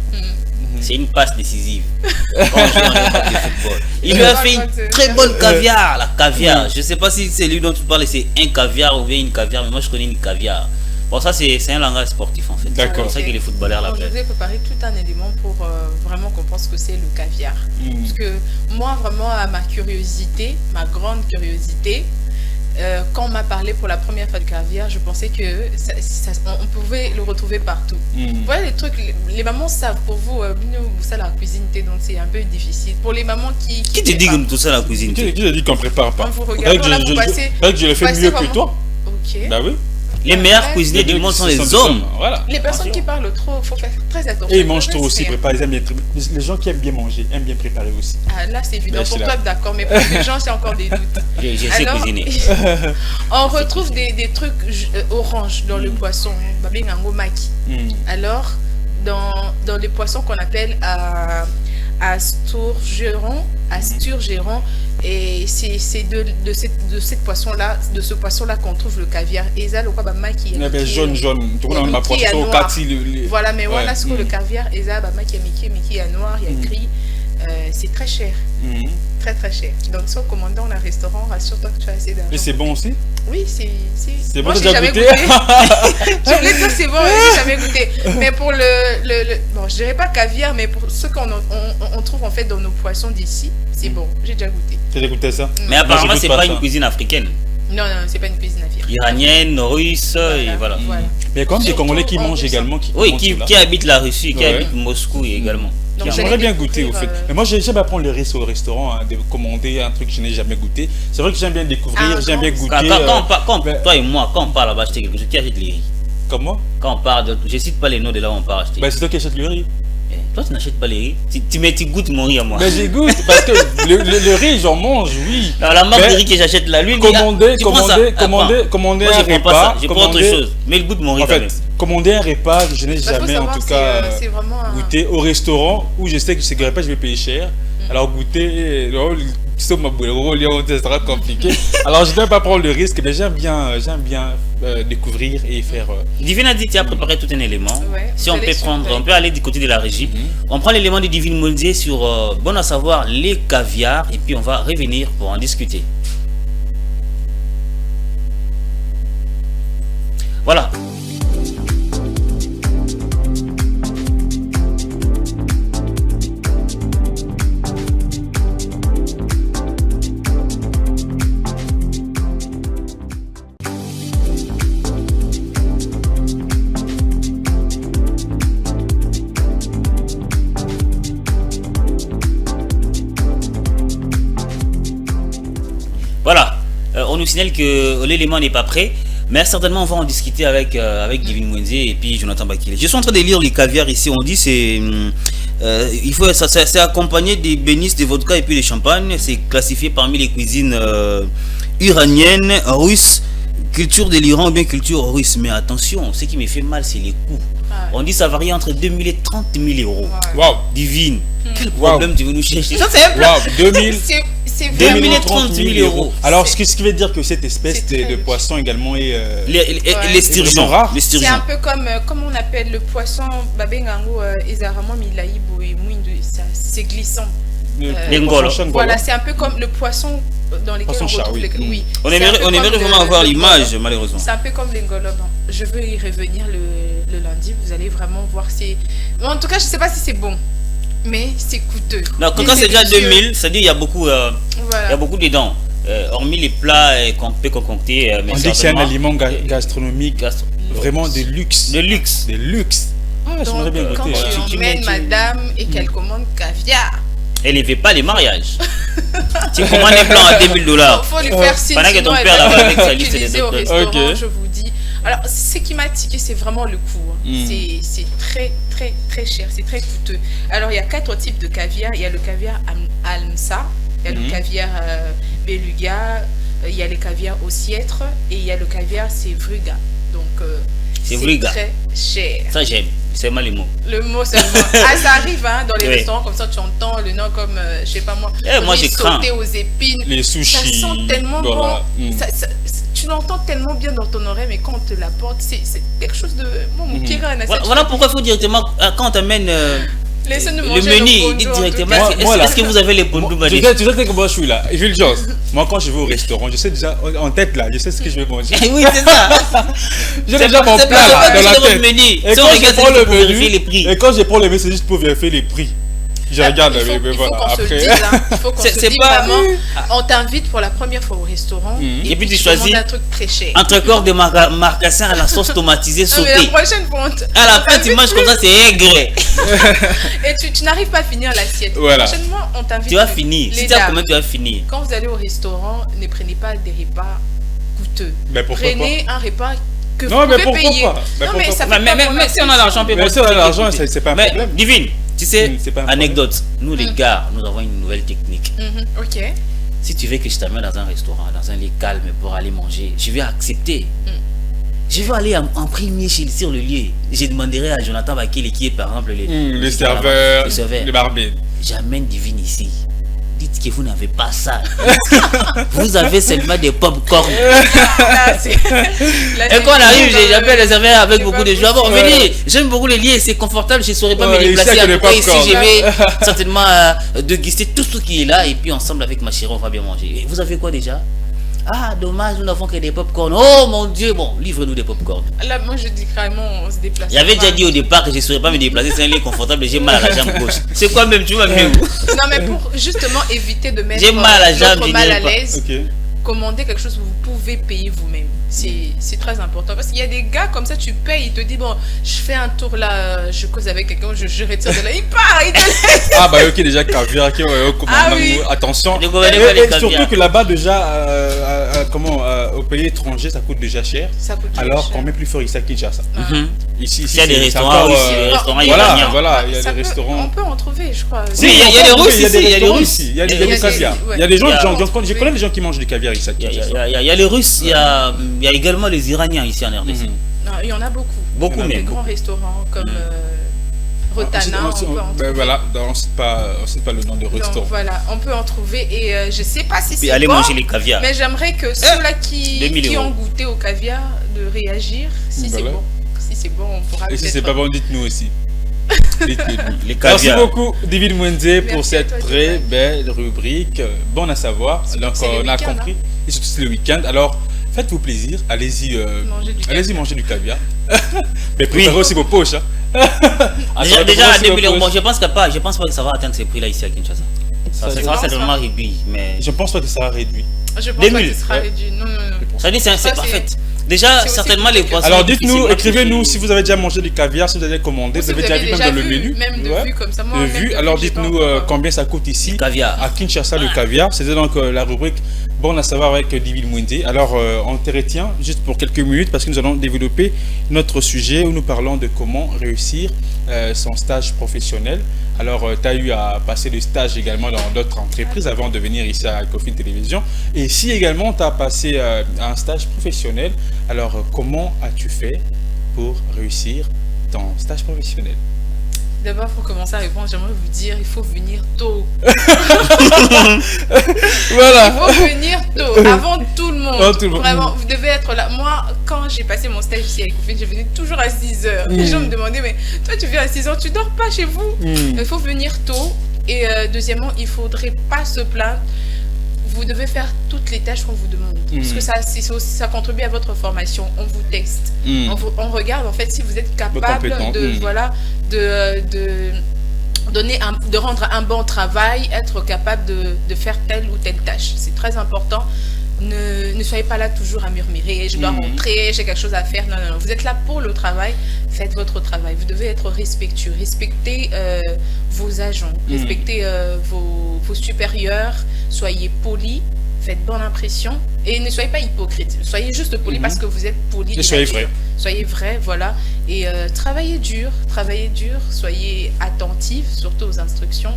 C'est une passe décisive. Quand on joue en football. Il lui a fait une très bonne caviar, la caviar. Je ne sais pas si c'est lui dont tu parles, c'est un caviar ou bien une caviar, mais moi je connais une caviar. Bon, ça c'est un langage sportif en fait. D'accord. C'est pour ça que les footballeurs l'appellent. Je vous ai préparé tout un élément pour vraiment comprendre ce que c'est le caviar. Parce que moi, vraiment, à ma curiosité, ma grande curiosité, quand on m'a parlé pour la première fois du caviar, je pensais que on pouvait le retrouver partout. Vous voyez les trucs, les mamans savent, pour vous, ça la cuisine, donc c'est un peu difficile. Pour les mamans qui te dit que tout ça la cuisine? Qui te dit qu'on prépare pas? Quand vous regardez, je le fais mieux que toi. Ok. Bah oui. Les meilleurs cuisiniers du monde sont les hommes. Voilà. Les personnes qui parlent trop, il faut faire très attention. Et ils mangent trop aussi, préparer. Les gens qui aiment bien manger, aiment bien préparer aussi. Ah, là, c'est évident. Pour toi, d'accord, mais pour les gens, j'ai encore des doutes. J'ai sais cuisiner. On retrouve des trucs orange dans le poisson, babingango maki. Alors, dans les poissons qu'on appelle asturgeron, et c'est de cette poisson-là, de ce poisson-là qu'on trouve le caviar. Et ça, le quoi, maki. Jaune. Voilà, mais voilà ce que le caviar, et ça, maki, il y a noir, il y a gris. C'est très cher. Très très cher. Donc, si on commande dans un restaurant, rassure-toi que tu as assez d'argent. Et c'est bon aussi? Oui, c'est bon. Moi, j'ai jamais goûté. Je voulais dire c'est bon, mais j'ai jamais goûté. Mais pour bon, je dirais pas caviar, mais pour ce qu'on trouve en fait dans nos poissons d'ici, c'est bon. J'ai déjà goûté. Tu as déjà goûté ça? Mais apparemment, c'est pas une cuisine africaine. Non, c'est pas une cuisine africaine. Iranienne, russe, et voilà. Mais il y a quand même des Congolais qui mangent également. Qui habitent la Russie, qui habitent Moscou également. J'aimerais bien goûter au fait. Mais moi j'aime bien prendre le risque au restaurant, de commander un truc que je n'ai jamais goûté. C'est vrai que j'aime bien découvrir, j'aime bien goûter. Toi et moi, quand on parle là-bas, acheter quelque chose, qui achète les riz? Comment? Quand on parle, je cite pas les noms de là où on part acheter. Bah c'est toi qui achètes le riz. Toi tu n'achètes pas les riz. Tu goûtes mon riz à moi. Mais j'y goûte parce que le riz j'en mange, oui. Alors, la marque de riz que j'achète là, lui, commander un repas. Je prends autre chose. Mais il goûte mon riz. En fait, commander un repas que je n'ai jamais en tout cas goûté au restaurant où je sais que ce repas je vais payer cher. Alors goûter, c'est compliqué. Alors je ne vais pas prendre le risque, mais j'aime bien découvrir et faire. Divine a dit que tu as préparé tout un élément. Si on peut prendre, on peut aller du côté de la régie. On prend l'élément de Divine Mwenzi sur bon à savoir les caviars et puis on va revenir pour en discuter. Voilà. Voilà, on nous signale que l'élément n'est pas prêt, mais certainement on va en discuter avec Divine Mwenzi et puis Jonathan Bakile. Je suis en train de lire les caviars ici, on dit c'est accompagné des bénisses, des vodka et puis des champagnes. C'est classifié parmi les cuisines iraniennes, russes, culture de l'Iran ou bien culture russe. Mais attention, ce qui me fait mal, c'est les coûts. On dit ça varie entre 2000 et 30 000 euros. Waouh. Divine, quel problème tu veux nous chercher? Ça c'est un peu. Waouh, 2000. C'est 2000 et 30 000 euros. Alors, ce qui veut dire que cette espèce de poisson également est. Les sturgeons. C'est un peu comme on appelle le poisson, babengango, ezaramo milaibo et mouindu, c'est glissant. Voilà, c'est un peu comme le poisson dans lesquels on retrouve les. Oui. On aimerait vraiment avoir l'image, malheureusement. C'est un peu comme l'engolobe. Je veux y revenir le lundi, vous allez vraiment voir. En tout cas, je ne sais pas si c'est bon. Mais c'est coûteux. Non, quand c'est déjà 2000, c'est-à-dire il y a beaucoup, il y a beaucoup dedans. Hormis les plats qu'on peut concocter. On dit que c'est un aliment gastronomique, vraiment de luxe. De luxe. De luxe. Ah, j'aimerais bien goûter. Quand tu emmènes madame et qu'elle commande caviar. Elle ne fait pas les mariages. Tu commandes un plan à $2000. Il faut lui faire signe. Pendant que ton père là-bas avec sa liste de au restaurant, je vous dis. Alors, ce qui m'a tiqué, c'est vraiment le coût. C'est très, très, très cher. C'est très coûteux. Alors, il y a 4 types de caviar. Il y a le caviar Almsa, il y a le caviar Beluga, il y a le caviar Ossiètre et il y a le caviar Sevruga. Donc, c'est très cher. Ça, j'aime. C'est mal les mots. Le mot seulement. Ah, ça arrive hein, dans les restaurants, comme ça tu entends le nom comme, je sais pas moi, moi j'ai craint. Sauté aux épines. Les sushis. Ça sent tellement bon. Tu l'entends tellement bien dans ton oreille, mais quand on te l'apporte, c'est quelque chose de... Voilà pourquoi il faut directement, quand on t'amène le menu, dit directement, est-ce que vous avez les bons doubles? Tu sais comment je suis là. Moi, quand je vais au restaurant, je sais déjà, en tête là, je sais ce que je vais manger. Oui, c'est ça. J'ai déjà mon plat là, dans la tête. Et quand je prends le menu, et quand je prends le menu, c'est juste pour vérifier les prix. Je regarde, il faut qu'on se le dise, il faut qu'on se dise vraiment, on t'invite pour la première fois au restaurant et puis tu choisis un truc très cher. Entre corps de marcassin à la sauce tomatisée sautée. Mais la prochaine fois, à la fin tu manges comme ça, c'est aigre. Et tu n'arrives pas à finir l'assiette. Voilà. Prochainement, on t'invite. Tu vas finir. Si tu as combien tu vas finir. Quand vous allez au restaurant, ne prenez pas des repas coûteux. Mais pourquoi prenez un repas que non, vous pouvez payer. Mais si on a l'argent, si on a l'argent, c'est pas un problème. Divine. Tu sais, anecdote, nous les gars, nous avons une nouvelle technique. Ok. Si tu veux que je t'amène dans un restaurant, dans un lieu calme pour aller manger, je vais accepter. Je vais aller en premier sur le lieu. Je demanderai à Jonathan Bakele qui est par exemple le serveur, le barbier. J'amène Divine ici. Dites que vous n'avez pas ça. Vous avez seulement des pop-corn. Et quand on arrive, j'appelle les serveurs avec beaucoup de joie. Bon, venez, j'aime beaucoup les liens, c'est confortable, je ne saurais pas me déplacer. Après, ici, je vais certainement déguster tout ce qui est là. Et puis, ensemble avec ma chérie, on va bien manger. Et vous avez quoi déjà? Ah, dommage, nous n'avons que des pop-corn. Oh mon Dieu, bon, livre-nous des pop-corn. Là, moi, je dis carrément, on se déplace. J'avais déjà dit au départ que je ne saurais pas me déplacer, c'est un lit confortable, j'ai mal à la jambe gauche. C'est quoi même, tu vois mieux? Non, mais pour justement éviter de mettre mal à la jambe, mal à l'aise, commandez quelque chose que vous pouvez payer vous-même. C'est très important. Parce qu'il y a des gars comme ça, tu payes, il te dit, bon, je fais un tour là, je cause avec quelqu'un, je retire de là, il part, il te laisse. Ah bah ok, déjà caviar, attention. Et surtout que là-bas déjà, au pays étranger, ça coûte déjà cher. Alors qu'on met plus fort ici à Kinshasa. Ici, il y a des restaurants aussi, des restaurants iraniens. Voilà, il y a des restaurants. On peut en trouver, je crois. Si, il y a des Russes ici, il y a des Russes. Il y a du caviar. Il y a des gens, je connais des gens qui mangent du caviar ici à Kinshasa. Il y a les Russes, il y a également les Iraniens ici en RDC. Il y en a beaucoup. Beaucoup même. Des grands restaurants comme Rotana. Voilà, on ne cite pas le nom de restaurant. Voilà, on peut en trouver et je ne sais pas si c'est bon. Aller manger les caviars. Mais j'aimerais que ceux-là qui ont goûté au caviar de réagir si c'est bon. Si c'est bon, on pourra. Et si c'est pas bon, dites-nous aussi. Les merci beaucoup David Mwende pour cette très belle rubrique. Bon à savoir. Donc on a compris. Et surtout c'est le week-end. Alors faites-vous plaisir. Allez-y manger du caviar. Mais préparez aussi vos poches. Déjà à 2000 €. Je pense pas que ça va atteindre ces prix là ici à Kinshasa. Ça sera certainement réduit. Mais je pense pas que ça sera réduit. Je pense pas que ça sera réduit. Non. Ça dit c'est en fait. Déjà, certainement les poissons. Alors dites-nous, écrivez-nous si vous avez déjà mangé du caviar, si vous avez commandé, vous avez déjà vu même dans le menu. Même de vue comme ça. De vue. Alors dites-nous combien ça coûte ici. Caviar. À Kinshasa, le caviar. C'était donc la rubrique Bon à savoir avec David Mwende. Alors on te retient juste pour quelques minutes parce que nous allons développer notre sujet où nous parlons de comment réussir son stage professionnel. Alors, tu as eu à passer le stage également dans d'autres entreprises avant de venir ici à Ecofin Télévision. Et si également tu as passé un stage professionnel, alors comment as-tu fait pour réussir ton stage professionnel? D'abord, pour commencer à répondre, j'aimerais vous dire, il faut venir tôt. Voilà. Il faut venir tôt, avant tout le monde. Vraiment, vous devez être là. Moi, quand j'ai passé mon stage ici à Ecofin, je venais toujours à 6 h. Les gens me demandaient, mais toi, tu viens à 6 h, tu dors pas chez vous? Il faut venir tôt. Et deuxièmement, il faudrait pas se plaindre. Vous devez faire toutes les tâches qu'on vous demande. Parce que ça contribue à votre formation. On vous teste. On regarde en fait si vous êtes capable de rendre un bon travail, être capable de faire telle ou telle tâche. C'est très important. Ne soyez pas là toujours à murmurer, je dois rentrer, j'ai quelque chose à faire. Non. Vous êtes là pour le travail, faites votre travail. Vous devez être respectueux, respectez vos agents, respectez vos supérieurs, soyez polis, faites bonne impression et ne soyez pas hypocrite. Soyez juste poli parce que vous êtes poli. Et soyez vrai. Soyez vrai, voilà. Et travaillez dur, soyez attentif, surtout aux instructions.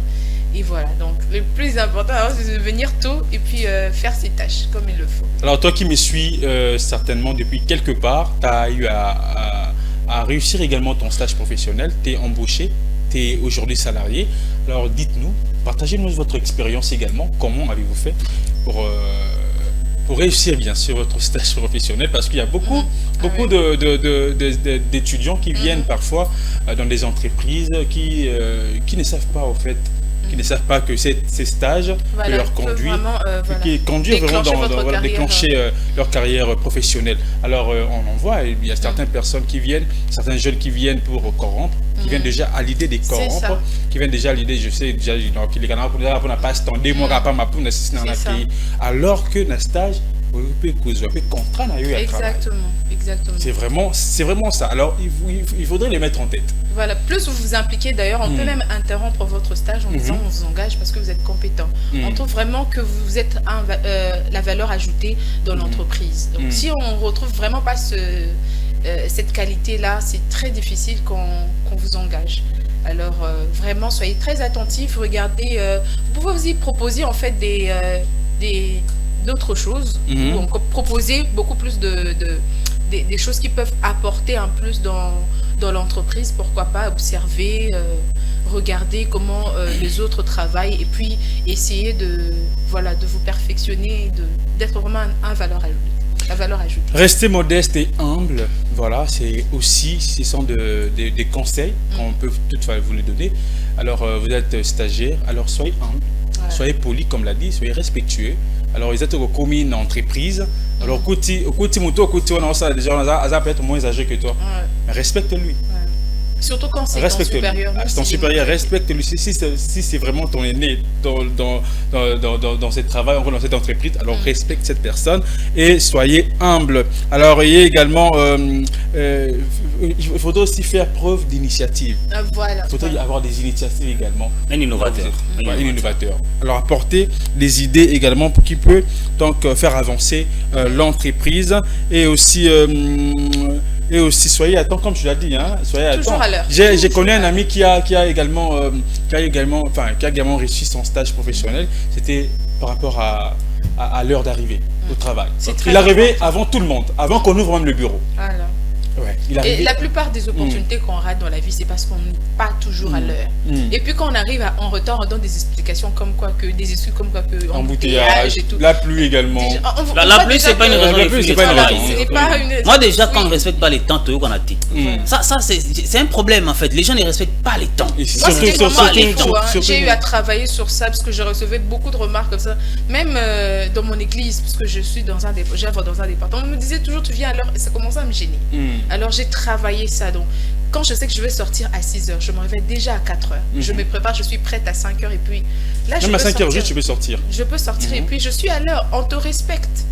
Et voilà, donc le plus important, c'est de venir tôt et puis faire ses tâches comme il le faut. Alors toi qui me suis certainement depuis quelque part, tu as eu à à réussir également ton stage professionnel. Tu es embauché, tu es aujourd'hui salarié. Alors dites-nous, partagez-nous votre expérience également. Comment avez-vous fait pour réussir bien sûr votre stage professionnel, parce qu'il y a beaucoup d'étudiants qui viennent parfois dans des entreprises qui ne savent pas au fait, qui ne savent pas que ces stages leur conduisent, qui conduisent vraiment dans déclencher leur carrière professionnelle. Alors on en voit, il y a certaines personnes qui viennent, certains jeunes qui viennent pour corrompre, qui viennent déjà à l'idée de corrompre, qui viennent déjà à l'idée, je sais déjà, les Canadiens n'a pas attendu, moi pas ma poule, alors que le stage, exactement. C'est vraiment ça. Alors il faudrait les mettre en tête. Voilà, plus vous vous impliquez d'ailleurs, on peut même interrompre votre stage en disant on vous engage parce que vous êtes compétent. On trouve vraiment que vous êtes la valeur ajoutée dans l'entreprise. Donc si on ne retrouve vraiment pas cette qualité-là, c'est très difficile qu'on vous engage. Alors vraiment, soyez très attentifs, regardez, vous pouvez aussi proposer en fait d'autres choses, donc proposer beaucoup plus des choses qui peuvent apporter un plus dans l'entreprise, pourquoi pas observer, regarder comment les autres travaillent et puis essayer de vous perfectionner, d'être vraiment la valeur ajoutée. Restez modeste et humble, voilà, ce sont des conseils qu'on peut toutefois vous les donner. Alors vous êtes stagiaire, alors soyez humble, soyez poli comme l'a dit, soyez respectueux. Alors ils êtes commis une entreprise, alors côté on a ça déjà peut être moins âgé que toi, mais respecte-lui. Surtout quand c'est ton supérieur. Ton supérieur, respecte-lui. Si c'est vraiment ton aîné dans ce travail, dans cette entreprise, alors respecte cette personne et soyez humble. Alors il y a également, il faudrait aussi faire preuve d'initiative. Voilà. Il faudrait avoir des initiatives également. Un innovateur. Un innovateur. Alors apporter des idées également qui peut donc faire avancer l'entreprise et aussi soyez attentifs, comme tu l'as dit, soyez attentifs. Toujours à l'heure. J'ai connu un ami qui a également réussi son stage professionnel. C'était par rapport à l'heure d'arrivée au travail. Il arrivait avant tout le monde, avant qu'on ouvre même le bureau. Voilà. Ouais, et la plupart des opportunités qu'on rate dans la vie, c'est parce qu'on n'est pas toujours à l'heure. Et puis quand on arrive en retard, on donne des explications comme quoi que, des excuses comme quoi que embouteillage et tout. La pluie également. La pluie, c'est pas une raison. Moi déjà, quand on ne respecte pas les temps, tout qu'on a dit. Ça c'est un problème en fait. Les gens ne respectent pas les temps. J'ai eu à travailler sur ça parce que je recevais beaucoup de remarques comme ça. Même dans mon église, parce que j'œuvre dans un département, on me disait toujours tu viens à l'heure et ça commençait à me gêner. Alors j'ai travaillé ça, donc quand je sais que je vais sortir à 6h, je me réveille déjà à 4h, je me prépare, je suis prête à 5h et puis là même à 5h juste tu peux sortir. Je peux sortir et puis je suis à l'heure, on te respecte.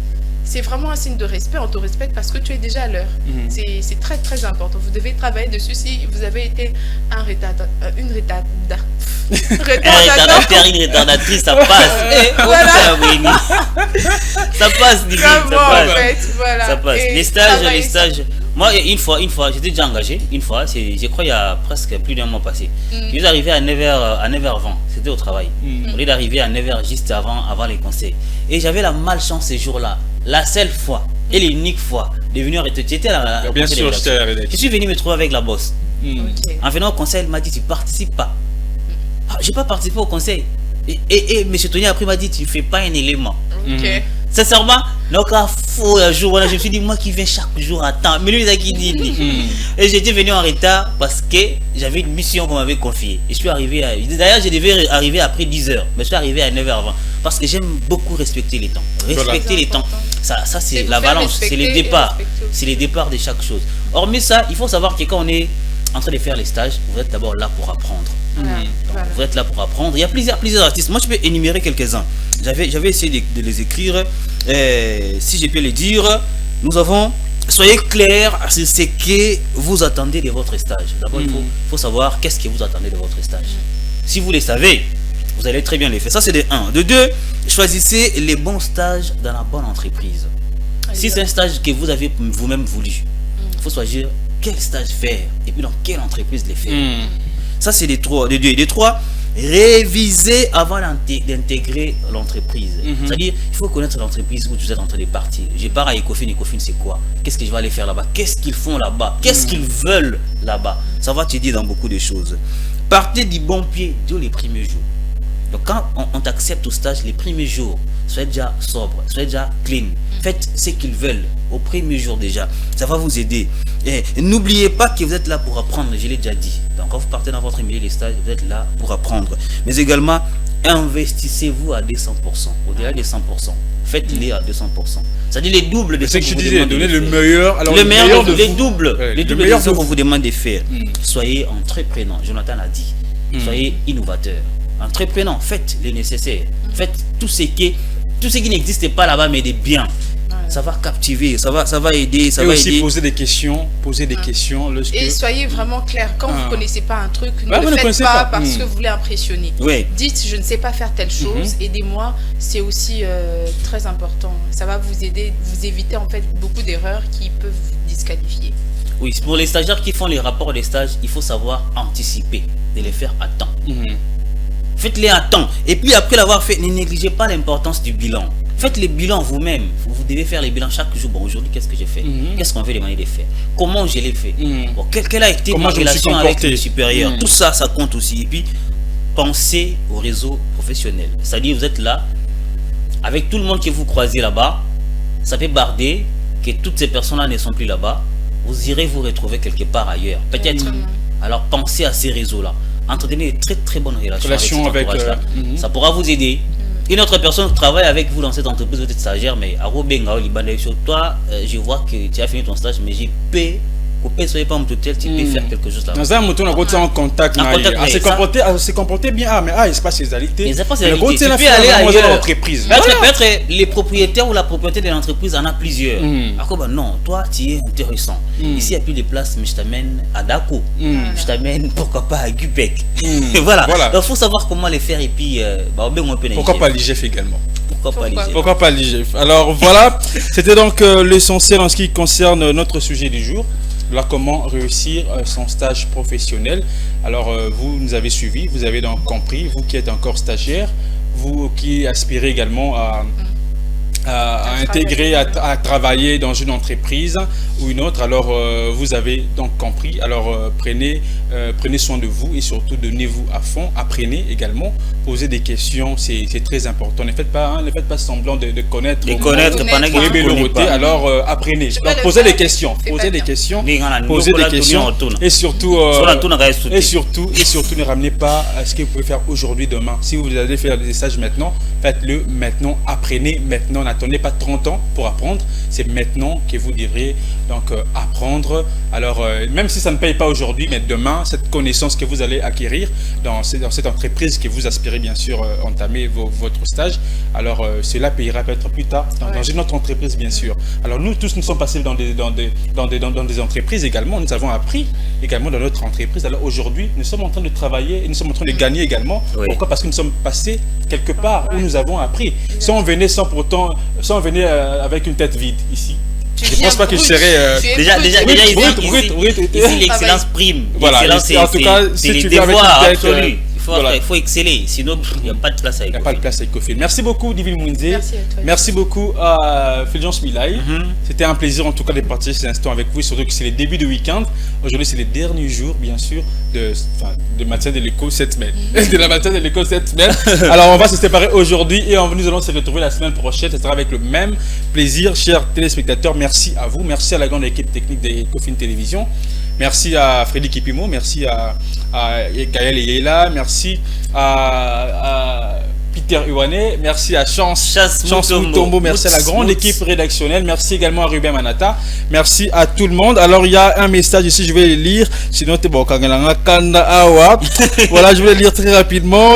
C'est vraiment un signe de respect, on te respecte parce que tu es déjà à l'heure. C'est très très important, vous devez travailler dessus si vous avez été une retardatrice, ça passe. Ça passe, ça passe. Les stages. Moi, une fois, j'étais déjà engagé. Une fois, je crois il y a presque plus d'un mois passé. Je suis arrivé à 9h20, c'était au travail. Au lieu d'arriver à 9h juste avant les conseils. Et j'avais la malchance ce jour-là, la seule fois et l'unique fois de venir arrêter. Bien sûr, je suis venu me trouver avec la boss. En venant au conseil, elle m'a dit tu participes pas. Je n'ai pas participé au conseil. Et M. Tony après m'a dit tu ne fais pas un élément. Sincèrement, donc un jour, je me suis dit, moi qui viens chaque jour à temps, mais lui il a qui dit. Et j'étais venu en retard parce que j'avais une mission qu'on m'avait confiée. Et je suis arrivé d'ailleurs, je devais arriver après 10h, mais je suis arrivé à 9h20 parce que j'aime beaucoup respecter les temps. Respecter les temps, ça c'est la balance, c'est les départs. C'est les départs de chaque chose. Hormis ça, il faut savoir que quand on est en train de faire les stages, vous êtes d'abord là pour apprendre. Vous êtes là pour apprendre. Il y a plusieurs artistes. Moi, je peux énumérer quelques-uns. J'avais essayé de les écrire. Si je peux les dire, nous avons... Soyez clairs sur ce que vous attendez de votre stage. D'abord, il faut savoir qu'est-ce que vous attendez de votre stage. Si vous les savez, vous allez très bien les faire. Ça, c'est de 1. De 2, choisissez les bons stages dans la bonne entreprise. Si c'est un stage que vous avez vous-même voulu, il faut choisir quel stage faire et puis dans quelle entreprise les faire. Ça, c'est des 3. Des 2 et des 3. réviser avant d'intégrer l'entreprise. C'est-à-dire, il faut connaître l'entreprise où vous êtes en train de partir. Je pars à Ecofin, c'est quoi? Qu'est-ce que je vais aller faire là-bas? Qu'est-ce qu'ils font là-bas? Qu'est-ce qu'ils veulent là-bas? Ça va t'aider dans beaucoup de choses. Partez du bon pied dès les premiers jours. Donc quand on t'accepte au stage, les premiers jours, soyez déjà sobre, soyez déjà clean. Faites ce qu'ils veulent au premier jour déjà. Ça va vous aider. Et n'oubliez pas que vous êtes là pour apprendre, je l'ai déjà dit. Donc quand vous partez dans votre milieu de stage, vous êtes là pour apprendre. Mais également, investissez-vous à 200%, au-delà des 100%. Faites-les à 200%. C'est-à-dire les doubles de ce que je disais, donner le meilleur. Alors le meilleur de les doubles. Les doubles de ce qu'on vous demande de faire. Soyez entreprenant, Jonathan l'a dit. Soyez innovateur. Entreprenant, faites le nécessaire. Faites tout ce qui n'existe pas là-bas, mais des biens. Ça va captiver, ça va aider, ça va aussi aider. Poser des questions, lorsque... Et soyez vraiment clair. Quand vous ne connaissez pas un truc, ne vous le faites pas parce que vous voulez voulez impressionner. Dites, je ne sais pas faire telle chose, aidez-moi. C'est aussi très important. Ça va vous aider, vous éviter en fait beaucoup d'erreurs qui peuvent vous disqualifier. Oui, pour les stagiaires qui font les rapports des stages, il faut savoir anticiper, de les faire à temps. Faites-les à temps. Et puis après l'avoir fait, ne négligez pas l'importance du bilan. Faites les bilans vous-même. Vous devez faire les bilans chaque jour. Bon, aujourd'hui, qu'est-ce que j'ai fait? Qu'est-ce qu'on veut demander de faire? Comment je l'ai fait? Bon, quelle a été ma relation avec le supérieur? Tout ça, ça compte aussi. Et puis, pensez au réseau professionnel. C'est-à-dire, vous êtes là, avec tout le monde que vous croisez là-bas, ça peut barder que toutes ces personnes-là ne sont plus là-bas. Vous irez vous retrouver quelque part ailleurs. Peut-être. Alors, pensez à ces réseaux-là. Entretenez de très très bonnes relations avec ça pourra vous aider. Une autre personne travaille avec vous dans cette entreprise, vous êtes stagiaire, mais à Robenga, sur toi, je vois que tu as fini ton stage, mais j'ai payé. Soyez pas tu peux faire quelque chose là. Dans un mouton, on en contact, se comporter bien, mais il se passe ses alités. Il se passe ses alités. Tu peux aller ailleurs. L'entreprise. Peut-être les propriétaires ou la propriété de l'entreprise en a plusieurs. Non, toi tu es intéressant. Ici il n'y a plus de place, mais je t'amène à Dako. Je t'amène pourquoi pas à Gupek. Voilà. Donc il faut savoir comment les faire et puis pourquoi pas l'IGF également. Pourquoi pas l'IGF? Alors voilà, c'était donc l'essentiel en ce qui concerne notre sujet du jour. Là, comment réussir son stage professionnel. Alors, vous nous avez suivis, vous avez donc compris, vous qui êtes encore stagiaire, vous qui aspirez également à intégrer, à travailler dans une entreprise ou une autre, alors vous avez donc compris. Alors prenez soin de vous et surtout donnez-vous à fond, apprenez également, posez des questions, c'est très important. Ne faites pas semblant de connaître. Alors apprenez. Donc posez des questions, et surtout ne ramenez pas à ce que vous pouvez faire aujourd'hui, demain. Si vous allez faire des stages maintenant, faites-le maintenant, apprenez maintenant. N'attendez pas 30 ans pour apprendre, c'est maintenant que vous devrez donc apprendre. Alors même si ça ne paye pas aujourd'hui, mais demain, cette connaissance que vous allez acquérir dans cette entreprise que vous aspirez bien sûr entamer votre stage, alors cela payera peut-être plus tard dans une autre entreprise bien sûr. Alors nous tous nous sommes passés dans des entreprises également, nous avons appris également dans notre entreprise. Alors aujourd'hui nous sommes en train de travailler et nous sommes en train de gagner également. Pourquoi? Parce que nous sommes passés quelque part où nous avons appris. Si on venait avec une tête vide ici, je ne pense pas que je serais déjà ici l'excellence prime. Voilà, en tout cas, si tu viens avec une tête il faut exceller, sinon il n'y a pas de place à Ecofin. Il n'y a pas de place à Ecofin. Merci beaucoup, Divine Mounze. Merci beaucoup à Fulgence Milaï. C'était un plaisir en tout cas de partager ces instants avec vous, surtout que c'est les débuts de week-end. Aujourd'hui, c'est les derniers jours, bien sûr, de matin de l'écho cette semaine. De la matin de l'écho cette semaine. Alors, on va se séparer aujourd'hui et nous allons se retrouver la semaine prochaine. Ce sera avec le même plaisir, chers téléspectateurs. Merci à vous. Merci à la grande équipe technique d'Ecofin Télévision. Merci à Freddy Kipimo, merci à Gaël Yela, merci à Peter Iwane, merci à Chance Mutombo, merci à la grande équipe rédactionnelle, merci également à Ruben Manata, merci à tout le monde. Alors il y a un message ici, je vais le lire, sinon t'es bon, voilà, je vais le lire très rapidement,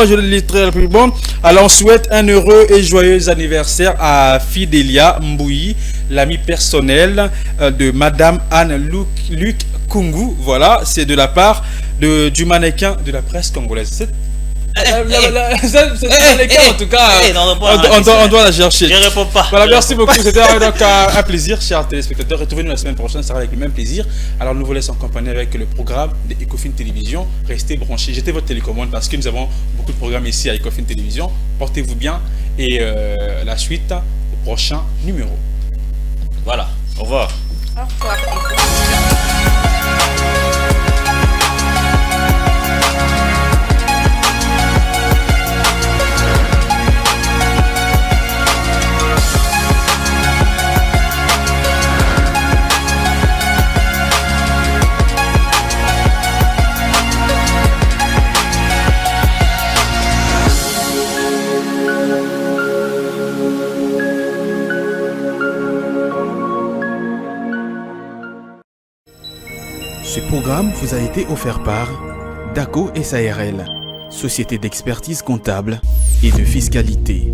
Alors on souhaite un heureux et joyeux anniversaire à Fidelia Mbouyi, l'ami personnel de Madame Anne-Luc Kungu. Voilà, c'est de la part du mannequin de la presse congolaise. C'est les cas, en tout cas. On doit la chercher. Je réponds pas. Voilà, merci beaucoup. C'était donc un plaisir, chers téléspectateurs. Retrouvez-nous la semaine prochaine, ça sera avec le même plaisir. Alors, nous vous laissons en compagnie avec le programme de Ecofin Télévision. Restez branchés. Jetez votre télécommande parce que nous avons beaucoup de programmes ici à Ecofin Télévision. Portez-vous bien et la suite au prochain numéro. Voilà. Au revoir. Au revoir. Ce programme vous a été offert par DACO SARL, société d'expertise comptable et de fiscalité.